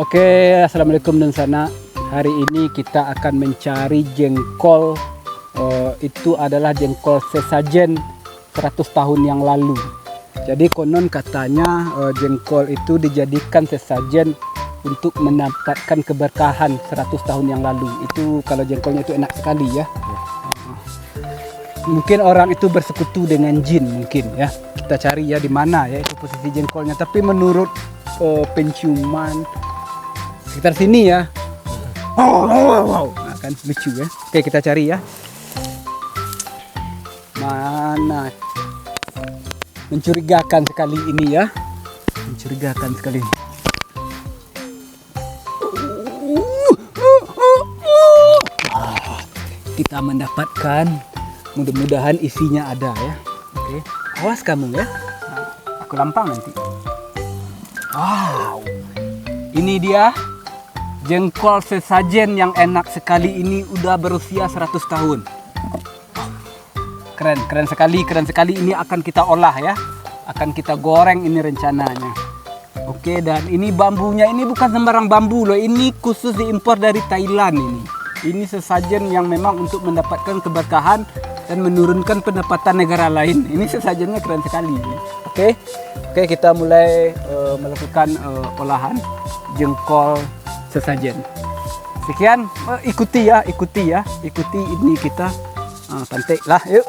Oke, assalamualaikum dan sana. Hari ini kita akan mencari jengkol. Itu adalah jengkol sesajen 100 tahun yang lalu. Jadi konon katanya jengkol itu dijadikan sesajen untuk mendapatkan keberkahan 100 tahun yang lalu. Itu kalau jengkolnya itu enak sekali ya. Mungkin orang itu bersekutu dengan jin mungkin ya. Kita cari ya di mana ya itu posisi jengkolnya. Tapi menurut penciuman sekitar sini ya. Wow. Nah, kan lucu ya. Oke, kita cari ya. Mana? Mencurigakan sekali ini ya. Mencurigakan sekali. Kita mendapatkan, mudah-mudahan isinya ada ya. Oke, awas kamu ya. Aku lampang nanti. Wow, ini dia jengkol sesajen yang enak sekali ini, udah berusia 100 tahun. Keren sekali. Ini akan kita olah ya. Akan kita goreng ini rencananya. Oke, dan ini bambunya ini bukan sembarang bambu loh. Ini khusus diimpor dari Thailand ini. Ini sesajen yang memang untuk mendapatkan keberkahan dan menurunkan pendapatan negara lain. Ini sesajennya keren sekali. Oke, kita mulai melakukan olahan jengkol sesajen. Sekian, ikuti ini kita. Cantik lah, yuk.